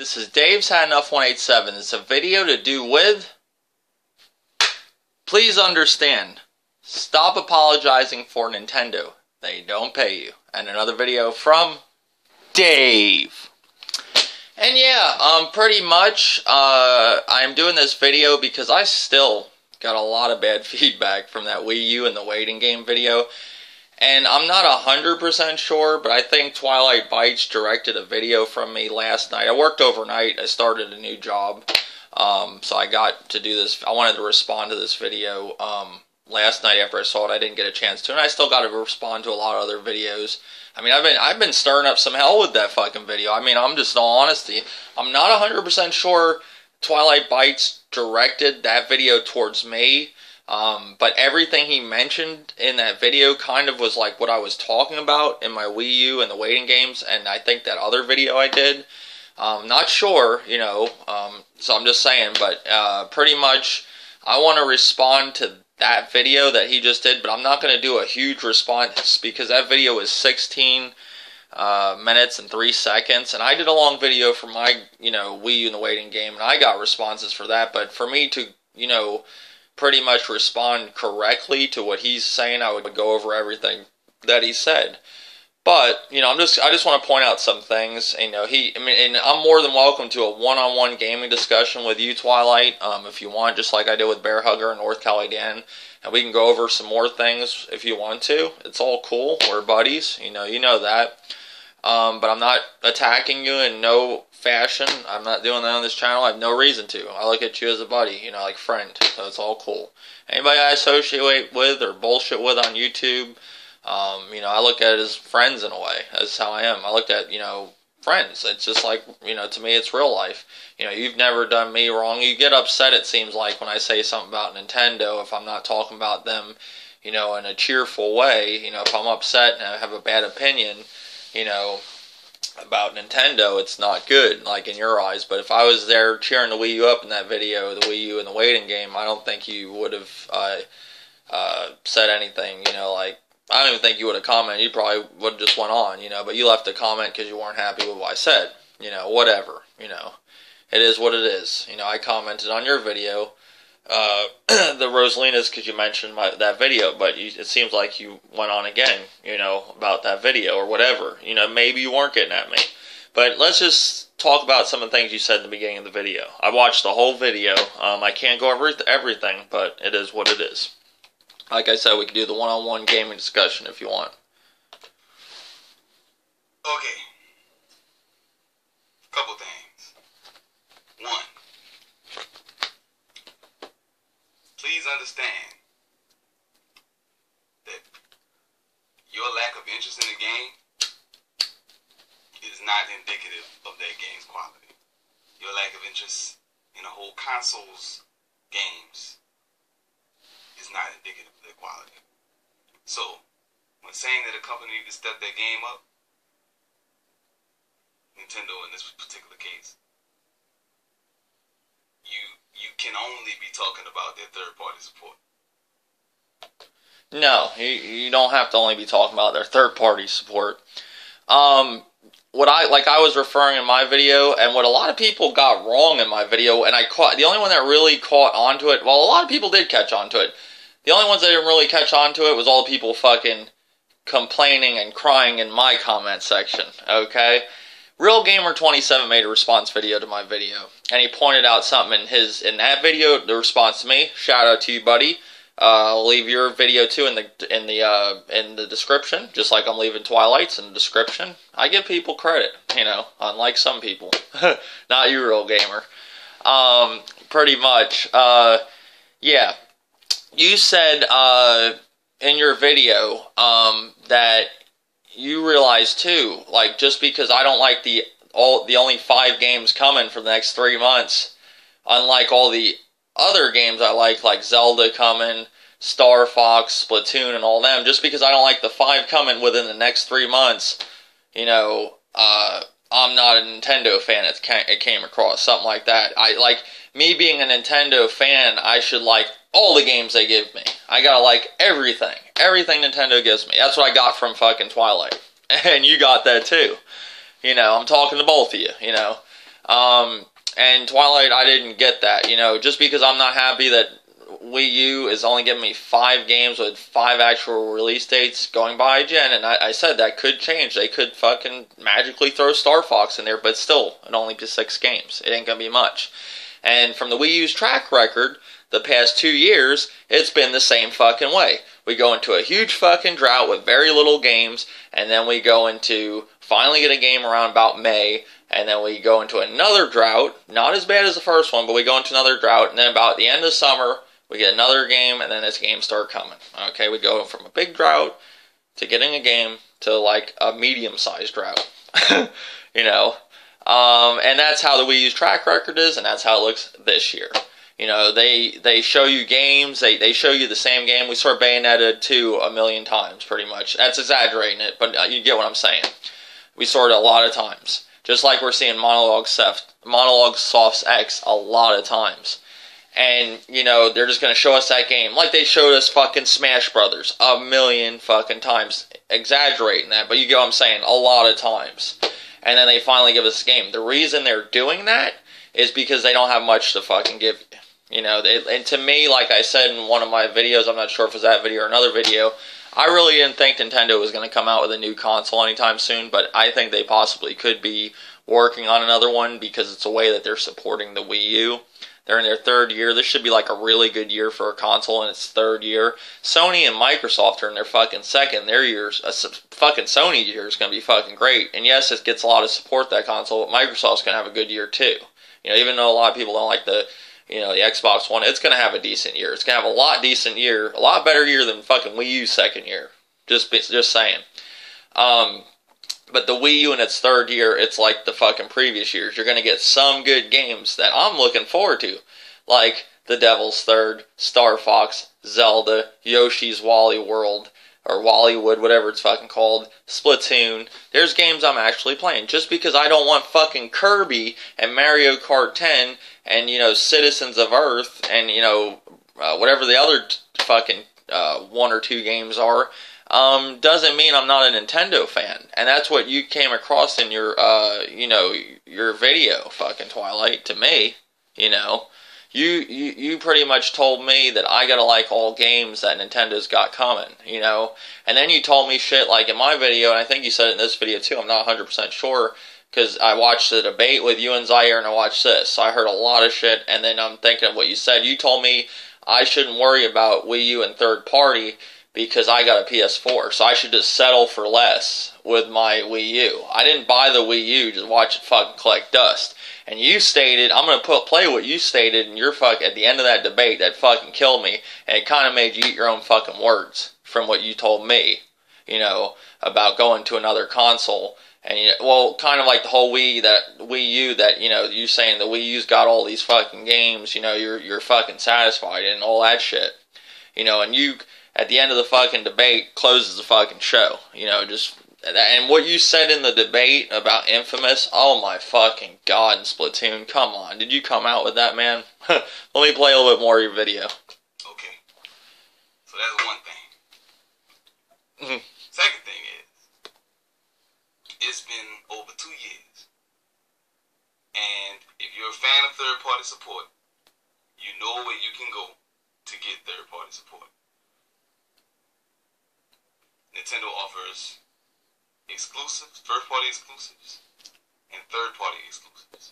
This is Dave's Had Enough 187. It's a video to do with... Please understand, stop apologizing for Nintendo. They don't pay you. And another video from Dave. And yeah, pretty much, I'm doing this video because I still got a lot of bad feedback from that Wii U and the waiting game video. And I'm not 100% sure, but I think TwilightBytes directed a video from me last night. I worked overnight. I started a new job. So I got to do this. I wanted to respond to this video last night after I saw it. I didn't get a chance to, and I still got to respond to a lot of other videos. I mean, I've been stirring up some hell with that fucking video. I mean, I'm just in all honesty, I'm not 100% sure TwilightBytes directed that video towards me. But everything he mentioned in that video kind of was like what I was talking about in my Wii U and the waiting games, and I think that other video I did. Not sure, you know, so I'm just saying, but pretty much I want to respond to that video that he just did, but I'm not going to do a huge response because that video was 16 minutes and 3 seconds, and I did a long video for my, you know, Wii U and the waiting game, and I got responses for that, but for me to, you know, pretty much respond correctly to what he's saying, I would go over everything that he said. But, you know, I just want to point out some things. You know, and I'm more than welcome to a one-on-one gaming discussion with you, Twilight, if you want, just like I did with Bear Hugger and North Cali Dan. And we can go over some more things if you want to. It's all cool. We're buddies. You know that. But I'm not attacking you in no fashion. I'm not doing that on this channel. I have no reason to. I look at you as a buddy, you know, like friend. So it's all cool. Anybody I associate with or bullshit with on YouTube, you know, I look at it as friends in a way. That's how I am. I looked at, you know, friends. It's just like, you know, to me it's real life. You know, you've never done me wrong. You get upset, it seems like, when I say something about Nintendo if I'm not talking about them, you know, in a cheerful way. You know, if I'm upset and I have a bad opinion, you know, about Nintendo, it's not good, like in your eyes. But if I was there cheering the Wii U up in that video, the Wii U and the waiting game, I don't think you would have said anything, you know, like, I don't even think you would have commented. You probably would have just went on, you know, but you left a comment because you weren't happy with what I said, you know, whatever, you know. It is what it is. You know, I commented on your video, the Rosalinas, because you mentioned that video, but it seems like you went on again, you know, about that video or whatever. You know, maybe you weren't getting at me. But let's just talk about some of the things you said in the beginning of the video. I watched the whole video. I can't go over everything, but it is what it is. Like I said, we can do the one-on-one gaming discussion if you want. Okay. Couple things. One. Please understand that your lack of interest in the game is not indicative of that game's quality. Your lack of interest in the whole console's games is not indicative of their quality. So, when saying that a company needs to step their game up, Nintendo in this particular case, you can only be talking about their third-party support. No, you don't have to only be talking about their third-party support. What I was referring in my video, and what a lot of people got wrong in my video, and the only one that really caught onto it, well, a lot of people did catch onto it. The only ones that didn't really catch on to it was all the people fucking complaining and crying in my comment section, okay? Real Gamer 27 made a response video to my video, and he pointed out something in that video, the response to me. Shout out to you, buddy. I'll leave your video too in the description, just like I'm leaving Twilight's in the description. I give people credit, you know, unlike some people. Not you, Real Gamer. Pretty much, yeah. You said in your video that you realize too, like, just because I don't like the only 5 games coming for the next 3 months, unlike all the other games I like Zelda coming, Star Fox, Splatoon, and all them, just because I don't like the 5 coming within the next 3 months, you know, I'm not a Nintendo fan. It came across something like that. Me being a Nintendo fan, I should like all the games they give me. I gotta like everything. Everything Nintendo gives me. That's what I got from fucking Twilight. And you got that too. You know, I'm talking to both of you, you know. And Twilight, I didn't get that, you know, just because I'm not happy that Wii U is only giving me 5 games with 5 actual release dates going by gen, and I said that could change. They could fucking magically throw Star Fox in there, but still, it only be 6 games. It ain't gonna be much. And from the Wii U's track record, the past 2 years, it's been the same fucking way. We go into a huge fucking drought with very little games, and then we go into finally get a game around about May, and then we go into another drought, not as bad as the first one, but we go into another drought, and then about the end of summer, we get another game, and then this game start coming. Okay, we go from a big drought to getting a game to like a medium-sized drought, you know. And that's how the Wii U's track record is, and that's how it looks this year. You know, they show you games, they show you the same game. We saw Bayonetta 2 a million times, pretty much. That's exaggerating it, but you get what I'm saying. We saw it a lot of times. Just like we're seeing Monologue Soft's X a lot of times. And, you know, they're just going to show us that game. Like they showed us fucking Smash Brothers a million fucking times. Exaggerating that, but you get what I'm saying. A lot of times. And then they finally give us a game. The reason they're doing that is because they don't have much to fucking give you. You know, and to me, like I said in one of my videos, I'm not sure if it was that video or another video, I really didn't think Nintendo was going to come out with a new console anytime soon, but I think they possibly could be working on another one because it's a way that they're supporting the Wii U. They're in their 3rd year. This should be like a really good year for a console in its 3rd year. Sony and Microsoft are in their fucking 2nd. Their years, fucking Sony year is going to be fucking great. And yes, it gets a lot of support, that console, but Microsoft's going to have a good year too. You know, even though a lot of people don't like the Xbox One, it's going to have a decent year. It's going to have a lot decent year, a lot better year than fucking Wii U's 2nd year. Just saying. But the Wii U in its 3rd year, it's like the fucking previous years. You're going to get some good games that I'm looking forward to. Like The Devil's Third, Star Fox, Zelda, Yoshi's Woolly World, or Wollywood, whatever it's fucking called, Splatoon. There's games I'm actually playing. Just because I don't want fucking Kirby and Mario Kart 10 and, you know, Citizens of Earth and, you know, whatever the other fucking 1 or 2 games are, doesn't mean I'm not a Nintendo fan. And that's what you came across in your, you know, your video, fucking Twilight, to me, you know. You pretty much told me that I gotta like all games that Nintendo's got coming, you know. And then you told me shit like in my video, and I think you said it in this video too, I'm not 100% sure, because I watched the debate with you and Zaire and I watched this. So I heard a lot of shit, and then I'm thinking of what you said. You told me I shouldn't worry about Wii U and third party because I got a PS4, so I should just settle for less with my Wii U. I didn't buy the Wii U, just watch it fucking collect dust. And you stated, I'm going to play what you stated in your at the end of that debate that fucking killed me, and it kind of made you eat your own fucking words from what you told me, you know, about going to another console. And, you know, well, kind of like the whole Wii U that, you know, you saying the Wii U's got all these fucking games, you know, you're fucking satisfied and all that shit. You know, and you, at the end of the fucking debate, closes the fucking show, you know, just... And what you said in the debate about Infamous, oh my fucking god, and Splatoon, come on. Did you come out with that, man? Let me play a little bit more of your video. Okay. So that's one thing. Second thing is, it's been over 2 years. And if you're a fan of third-party support, you know where you can go to get third-party support. Nintendo offers exclusives, first-party exclusives, and third-party exclusives.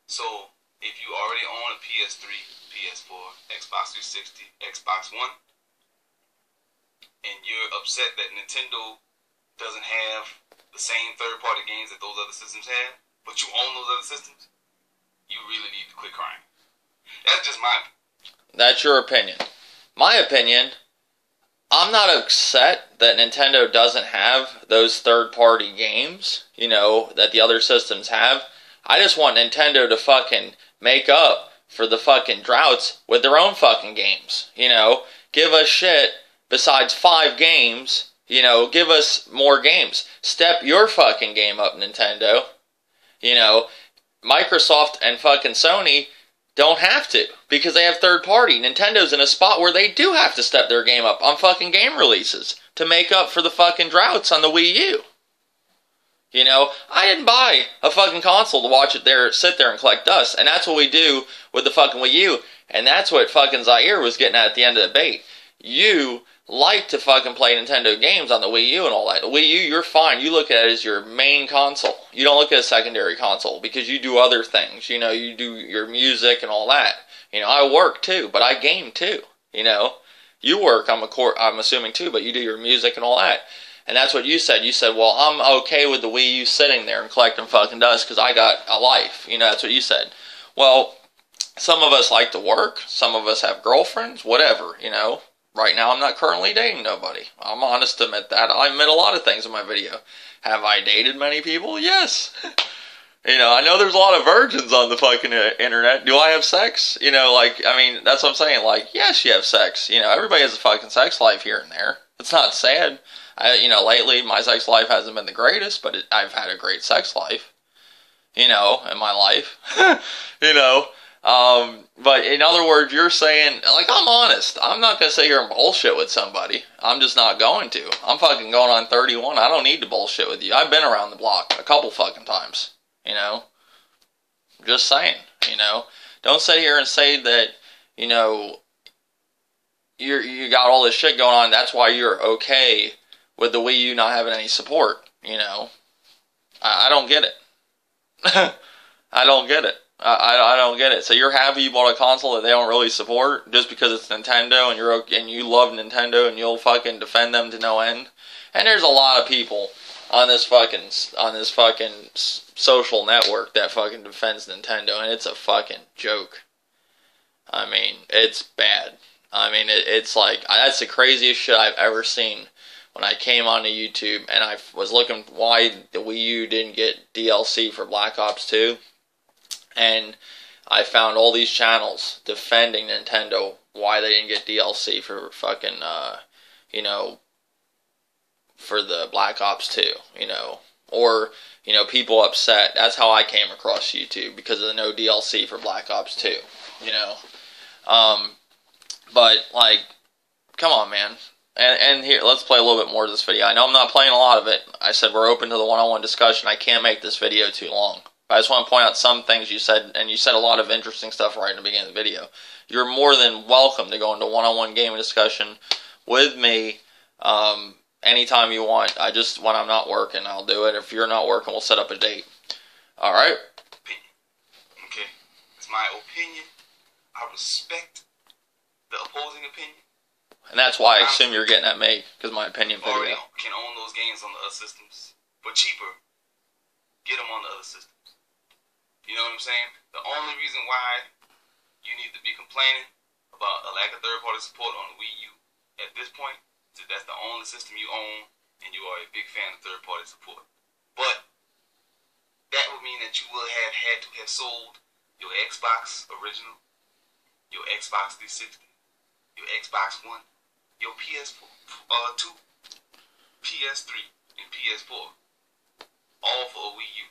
So, if you already own a PS3, PS4, Xbox 360, Xbox One, and you're upset that Nintendo doesn't have the same third-party games that those other systems have, but you own those other systems, you really need to quit crying. That's just my opinion. That's your opinion. My opinion... I'm not upset that Nintendo doesn't have those third-party games, you know, that the other systems have. I just want Nintendo to fucking make up for the fucking droughts with their own fucking games, you know. Give us shit besides 5 games, you know, give us more games. Step your fucking game up, Nintendo. You know, Microsoft and fucking Sony... don't have to, because they have third party. Nintendo's in a spot where they do have to step their game up on fucking game releases to make up for the fucking droughts on the Wii U. You know, I didn't buy a fucking console to watch it there, sit there and collect dust. And that's what we do with the fucking Wii U. And that's what fucking Zaire was getting at the end of the debate. You like to fucking play Nintendo games on the Wii U and all that. The Wii U, you're fine. You look at it as your main console. You don't look at a secondary console because you do other things. You know, you do your music and all that. You know, I work too, but I game too. You know, you work, I'm assuming too, but you do your music and all that. And that's what you said. You said, well, I'm okay with the Wii U sitting there and collecting fucking dust because I got a life. You know, that's what you said. Well, some of us like to work. Some of us have girlfriends, whatever, you know. Right now, I'm not currently dating nobody. I'm honest to admit that. I admit a lot of things in my video. Have I dated many people? Yes. You know, I know there's a lot of virgins on the fucking internet. Do I have sex? You know, like, I mean, that's what I'm saying. Like, yes, you have sex. You know, everybody has a fucking sex life here and there. It's not sad. You know, lately, my sex life hasn't been the greatest, but I've had a great sex life. You know, in my life. You know. But in other words, you're saying, like, I'm honest. I'm not going to sit here and bullshit with somebody. I'm just not going to. I'm fucking going on 31. I don't need to bullshit with you. I've been around the block a couple fucking times, you know. Just saying, you know. Don't sit here and say that, you know, you got all this shit going on. That's why you're okay with the Wii U not having any support, you know. I don't get it. I don't get it. I don't get it. So you're happy you bought a console that they don't really support just because it's Nintendo and you're okay, and you love Nintendo and you'll fucking defend them to no end. And there's a lot of people on this fucking social network that fucking defends Nintendo, and it's a fucking joke. I mean, it's bad. I mean, it's like, that's the craziest shit I've ever seen. When I came onto YouTube and I was looking why the Wii U didn't get DLC for Black Ops 2. And I found all these channels defending Nintendo why they didn't get DLC for fucking, you know, for the Black Ops 2, you know. Or, you know, people upset. That's how I came across YouTube, because of the no DLC for Black Ops 2, you know. But, like, come on, man. And here, let's play a little bit more of this video. I know I'm not playing a lot of it. I said we're open to the one-on-one discussion. I can't make this video too long. I just want to point out some things you said, and you said a lot of interesting stuff right in the beginning of the video. You're more than welcome to go into one-on-one gaming discussion with me anytime you want. When I'm not working, I'll do it. If you're not working, we'll set up a date. All right? Opinion. Okay? It's my opinion. I respect the opposing opinion. And that's why I assume you're getting at me, because my opinion video. Already can own those games on the other systems. For cheaper, get them on the other systems. You know what I'm saying? The only reason why you need to be complaining about a lack of third-party support on the Wii U at this point is that that's the only system you own, and you are a big fan of third-party support. But that would mean that you will have had to have sold your Xbox original, your Xbox 360, your Xbox One, your PS2, PS3, and PS4, all for a Wii U.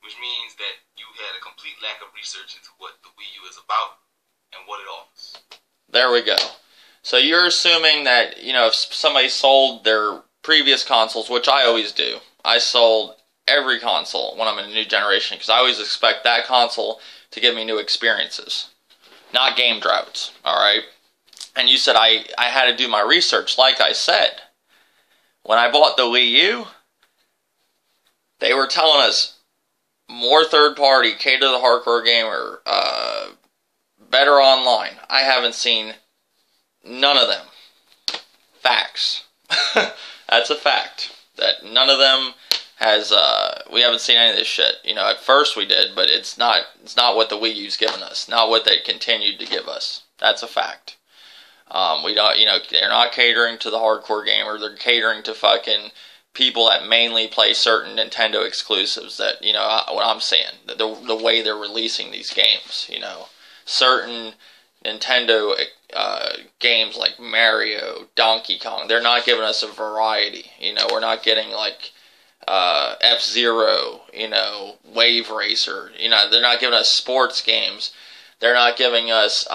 Which means that you had a complete lack of research into what the Wii U is about and what it offers. There we go. So you're assuming that, you know, if somebody sold their previous consoles, which I always do, I sold every console when I'm in a new generation, because I always expect that console to give me new experiences, not game droughts, alright? And you said I had to do my research. Like I said, when I bought the Wii U, they were telling us more third-party, cater to the hardcore gamer, better online. I haven't seen none of them. Facts. That's a fact. That none of them has, we haven't seen any of this shit. You know, at first we did, but it's not what the Wii U's given us. Not what they continued to give us. That's a fact. We don't, you know, they're not catering to the hardcore gamer. They're catering to fucking people that mainly play certain Nintendo exclusives. That, you know, what I'm saying, the way they're releasing these games, you know, certain Nintendo games like Mario, Donkey Kong, they're not giving us a variety. You know, we're not getting like F-Zero, you know, Wave Racer. You know, they're not giving us sports games. They're not giving us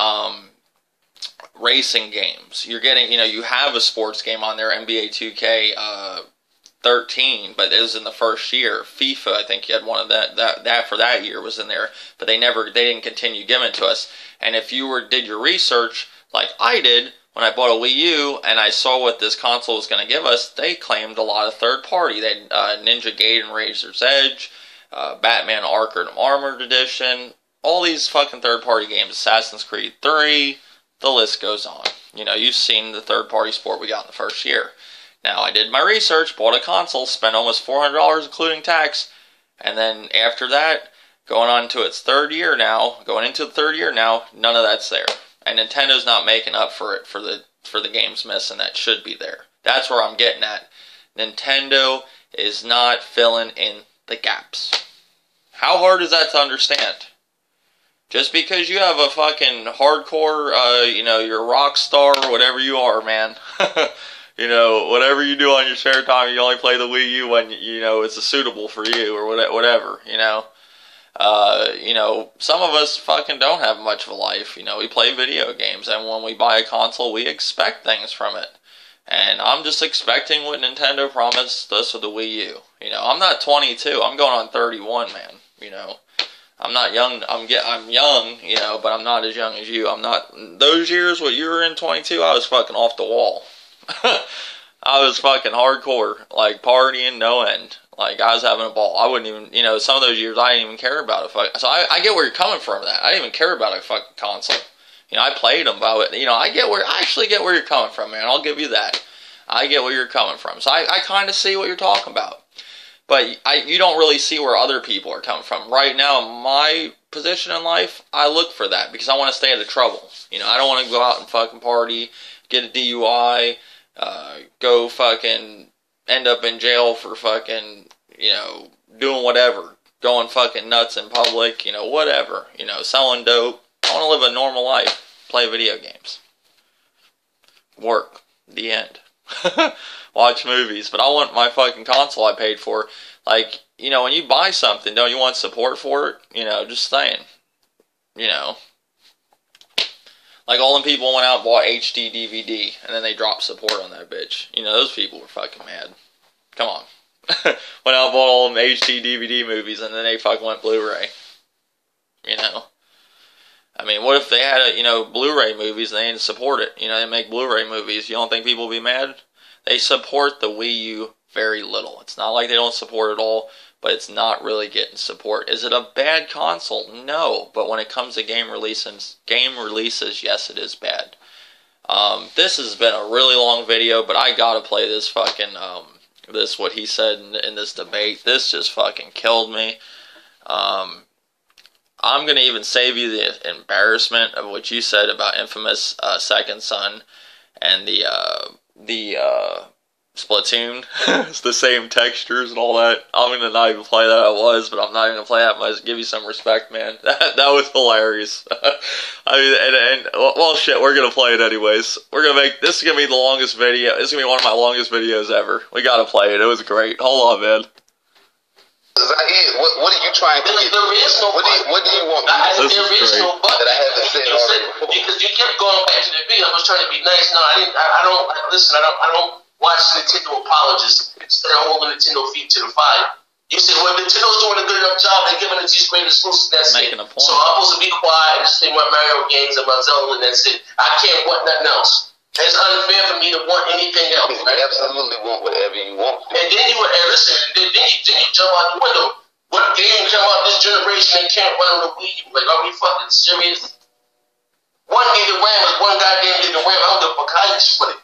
racing games. You're getting, you know, you have a sports game on there, NBA 2K 13, but it was in the first year. FIFA, I think you had one of that for that year was in there, but they didn't continue giving it to us. And if you did your research like I did when I bought a Wii U and I saw what this console was going to give us, they claimed a lot of third party. They had Ninja Gaiden Razor's Edge, Batman Arkham Armored Edition, all these fucking third party games, Assassin's Creed 3, the list goes on. You know, you've seen the third party support we got in the first year. Now, I did my research, bought a console, spent almost $400 including tax, and then after that, going into the third year now, none of that's there. And Nintendo's not making up for it for the games missing that should be there. That's where I'm getting at. Nintendo is not filling in the gaps. How hard is that to understand? Just because you have a fucking hardcore, you're a rock star or whatever you are, man. You know, whatever you do on your spare time, you only play the Wii U when, it's suitable for you or whatever, some of us fucking don't have much of a life. We play video games, and when we buy a console, we expect things from it. And I'm just expecting what Nintendo promised us with the Wii U. I'm not 22. I'm going on 31, man. I'm not young. I'm young, but I'm not as young as you. I'm not. Those years, what you were in 22, I was fucking off the wall. I was fucking hardcore, like partying no end. Like I was having a ball. I wouldn't even, some of those years I didn't even care about it. So I get where you're coming from. That I didn't even care about a fucking console. I played them, but I actually get where you're coming from, man. I'll give you that. I get where you're coming from. So I kind of see what you're talking about. But you don't really see where other people are coming from. Right now, my position in life, I look for that because I want to stay out of trouble. I don't want to go out and fucking party, get a DUI, go fucking end up in jail for fucking, doing whatever, going fucking nuts in public, whatever, selling dope. I want to live a normal life, play video games, work, the end. Watch movies, but I want my fucking console I paid for. Like, when you buy something, don't you want support for it? Just saying. Like all them people went out and bought HD DVD, and then they dropped support on that bitch. Those people were fucking mad. Come on. Went out and bought all them HD DVD movies, and then they fucking went Blu-ray. I mean, what if they had Blu-ray movies and they didn't support it? They make Blu-ray movies. You don't think people would be mad? They support the Wii U very little. It's not like they don't support it all, but it's not really getting support. Is it a bad console? No. But when it comes to game releases, yes, it is bad. This has been a really long video, but I gotta play this fucking, what he said in this debate. This just fucking killed me. I'm going to even save you the embarrassment of what you said about Infamous Second Son and the Splatoon. It's the same textures and all that. I'm going to not even play that but I'm not even going to play that much. Give you some respect, man. That was hilarious. I mean, well, shit, we're going to play it anyways. This is going to be the longest video. This is going to be one of my longest videos ever. We got to play it. It was great. Hold on, man. Zahid, what are you trying to get? There is no what do you want? There is no button that I haven't said already before. Because you kept going back to the video. I was trying to be nice. No, I don't watch Nintendo apologists instead of holding Nintendo feet to the fire. You said, well, Nintendo's doing a good enough job. They're giving us these great exclusives. That's Making it. a point. So I'm supposed to be quiet and just play my Mario games and my Zelda, and that's it. I can't want nothing else. It's unfair for me to want anything else. You absolutely want whatever you want. And then you jump out the window. What game come out this generation and can't run on the Wii U? Like, are we fucking serious? One gig of RAM is one goddamn gig of RAM. I don't give a fuck how you split it.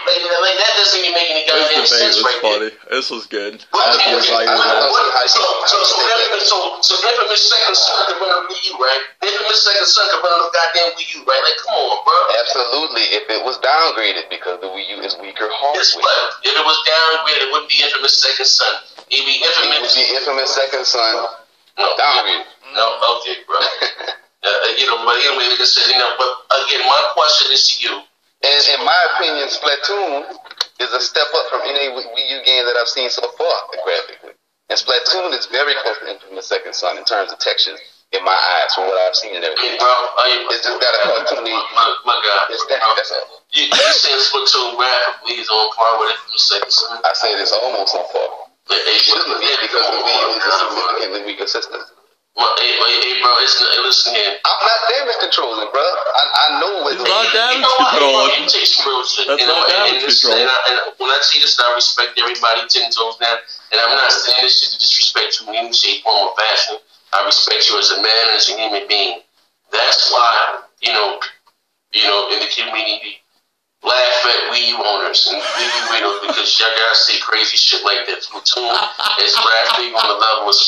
Like that doesn't even make any goddamn sense right funny. there. This was good. So Infamous Second Son can run on Wii U, right? Infamous Second Son can run on the goddamn Wii U, right? Like, come on, bro. Absolutely. If it was downgraded because the Wii U is weaker hardware. If it was downgraded, it wouldn't be Infamous Second Son. It'd be Infamous Second Son downgraded. No, okay, bro. But anyway, like I said, but again, my question is to you. And in my opinion, Splatoon is a step up from any Wii U game that I've seen so far graphically. And Splatoon is very close to Infamous Second Son in terms of textures. in my eyes from what I've seen and everything. Hey, bro, It's just got a cartoony. my God. It's that. That's all. You said Splatoon graphically is on par with it from the second son. I say it's almost on par. It shouldn't be because the Wii U is a significantly weaker system. Hey, bro, listen here. I'm not damage controlling, bro. I know what. It's not damage control. controlling. You take some real shit. That's not damage control. And when I see this, I respect everybody 10 toes down. And I'm not saying this shit to disrespect you in any shape, form, or fashion. I respect you as a man and as a human being. That's why, in the community, laugh at Wii U owners and Wii U widows because y'all guys say crazy shit like that. Splatoon is graphically on the level as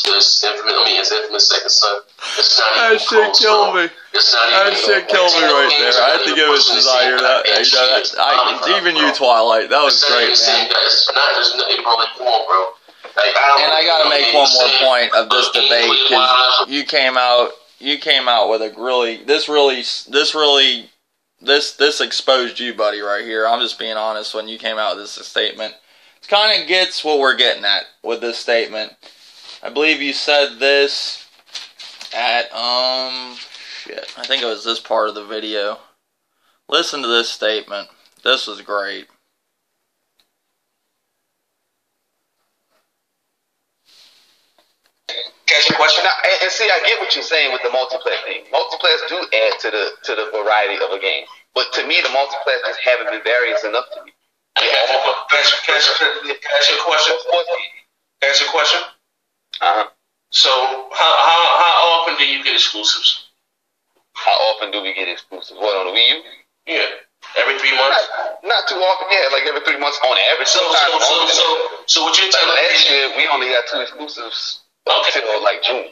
Infamous Second Son. It's not even That shit close, killed bro. me. It's not That even shit killed me right there. I had to give it to Zaire. Even you, Twilight. That was great, man. It's not, there's nothing, bro. Like, come on, bro. Like, And I gotta make one more point of this debate because you came out with a this exposed you, buddy, right here. I'm just being honest. When you came out with this statement, it kind of gets what we're getting at with this statement. I believe you said this at shit. I think it was this part of the video. Listen to this statement. This was great. Catch your question. Now, and see, I get what you're saying with the multiplayer thing. Multiplayer do add to the variety of a game, but to me, the multiplayer just haven't been various enough to me. Can I ask you a question? Ask you a question? So, how often do you get exclusives? How often do we get exclusives? What, on the Wii U? Yeah. Every 3 months? Not too often, yeah, like every 3 months on average. So what you're telling me? Last year, we only got 2 exclusives until like June.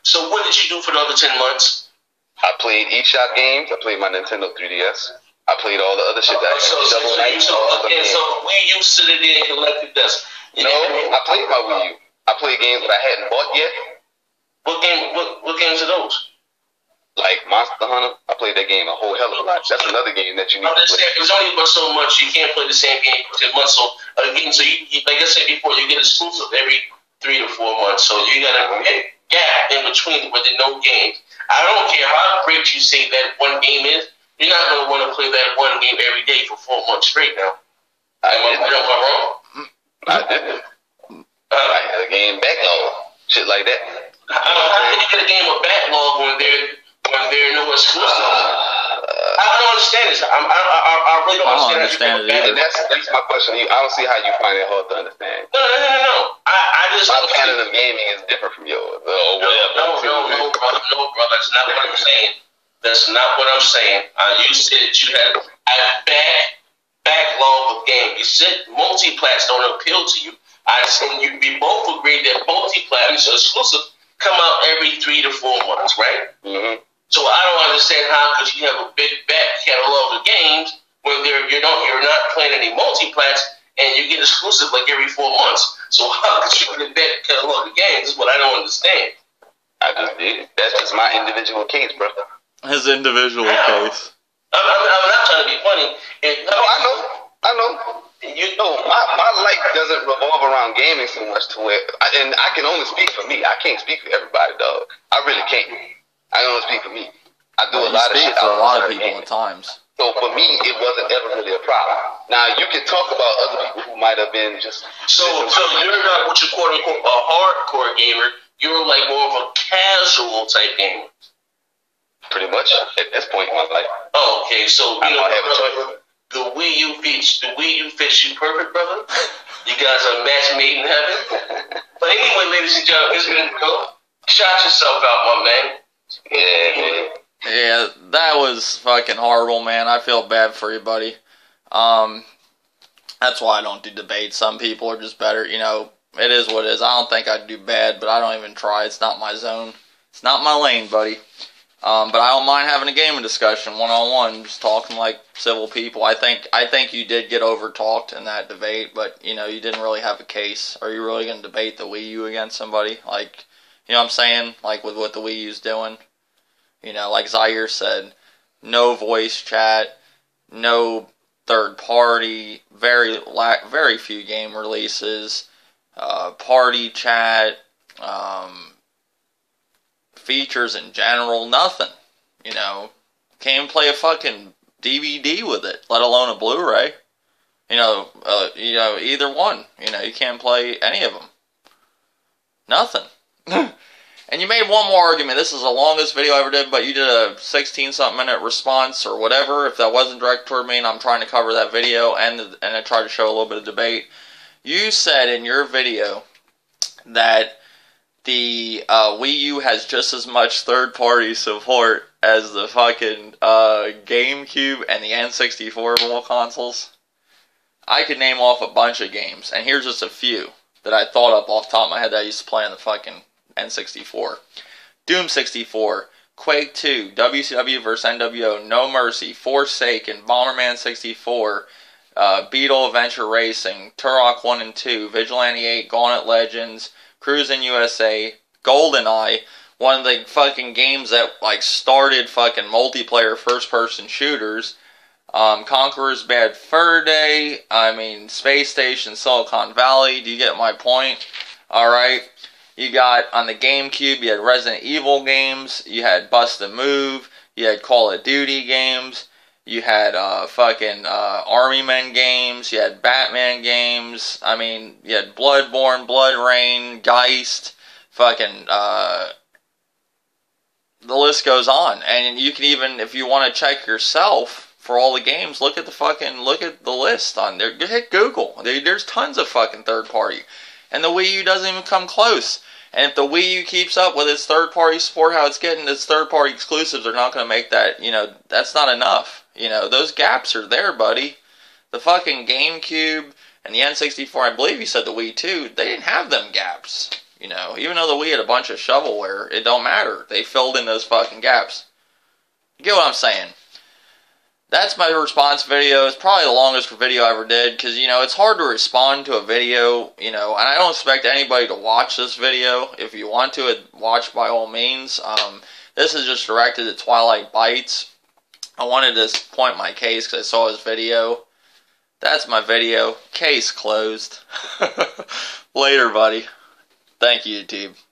So what did you do for the other 10 months? I played eShop games. I played my Nintendo 3DS. I played all the other shit that So Wii U sit there and collected dust. No, I played my Wii U. I played games that I hadn't bought yet. What games are those? Like Monster Hunter, I played that game a whole hell of a lot. That's another game that you need to play. There's only but so much. You can't play the same game for 10 months. So again, you like I said before, you get exclusive every 3 to 4 months. So you gotta get gap in between with the no games. I don't care how great you say that one game is. You're not gonna want to play that one game every day for 4 months straight now. Am I wrong? I didn't. I had a game backlog, shit like that. How can you get a game of backlog when there are no exclusives? I don't understand this. I really don't understand it either. And that's my question to you. I don't see how you find it hard to understand. No. I just my pattern of gaming is different from yours. No, brother. That's not what I'm saying. That's not what I'm saying. You said you had a backlog of games. You said multi-plats don't appeal to you. I said we both agreed that multi-plats exclusive come out every 3 to 4 months, right? Mm-hmm. So I don't understand how, because you have a big back catalog of games when you're not playing any multi-plats and you get exclusive like every 4 months. So how could you get a big catalog of games? Is what I don't understand. I just did. That's just my individual case, bro. His individual case. I'm not trying to be funny. I know. You know, my life doesn't revolve around gaming so much to where, and I can only speak for me. I can't speak for everybody, dog. I really can't. I can only speak for me. I do a lot of shit for a lot of people gaming. at times. So for me, it wasn't ever really a problem. Now you can talk about other people who might have been just. So you're not what you quote unquote a hardcore gamer. You're like more of a casual type gamer. Pretty much at this point in my life. Oh, okay. So I don't have a choice. The Wii U fits you perfect, brother. You guys are match made in heaven. But anyway, ladies and gentlemen, it's been cool. Shout yourself out, my man. Yeah, man. Yeah, that was fucking horrible, man. I feel bad for you, buddy. That's why I don't do debates. Some people are just better, it is what it is. I don't think I'd do bad, but I don't even try. It's not my zone. It's not my lane, buddy. But I don't mind having a gaming discussion, one-on-one, just talking like civil people. I think you did get over-talked in that debate, but, you didn't really have a case. Are you really going to debate the Wii U against somebody? Like, you know what I'm saying? Like with what the Wii U's doing? Like Zaire said, no voice chat, no third party, very few game releases, party chat, features in general, nothing. You know, can't even play a fucking DVD with it, let alone a Blu-ray. You know, either one. You know, you can't play any of them. Nothing. And you made one more argument. This is the longest video I ever did, but you did a 16-something minute response or whatever. If that wasn't directed toward me, and I'm trying to cover that video, and I tried to show a little bit of debate. You said in your video that the Wii U has just as much third-party support as the fucking GameCube and the N64 mobile consoles. I could name off a bunch of games, and here's just a few that I thought up off the top of my head that I used to play on the fucking N64. Doom 64, Quake 2, WCW vs. NWO, No Mercy, Forsaken, Bomberman 64, Beetle Adventure Racing, Turok 1 and 2, Vigilante 8, Gauntlet Legends, Cruisin' USA, GoldenEye, one of the fucking games that like started fucking multiplayer first-person shooters, Conqueror's Bad Fur Day, I mean, Space Station, Silicon Valley, do you get my point? Alright, you got, on the GameCube, you had Resident Evil games, you had Bust a Move, you had Call of Duty games, you had fucking Army Men games, you had Batman games, I mean, you had Bloodborne, Blood Rain, Geist, fucking, the list goes on. And you can even, if you want to check yourself for all the games, look at the list on there. Hit Google. There's tons of fucking third party. And the Wii U doesn't even come close. And if the Wii U keeps up with its third party support, how it's getting its third party exclusives, they're not going to make that, you know, that's not enough. You know, those gaps are there, buddy. The fucking GameCube and the N64, I believe you said the Wii too, they didn't have them gaps. You know, even though the Wii had a bunch of shovelware, it don't matter. They filled in those fucking gaps. You get what I'm saying? That's my response video. It's probably the longest video I ever did, because, you know, it's hard to respond to a video, you know, and I don't expect anybody to watch this video. If you want to, watch by all means. This is just directed at TwilightBytes. I wanted to point my case because I saw his video. That's my video. Case closed. Later, buddy. Thank you, YouTube.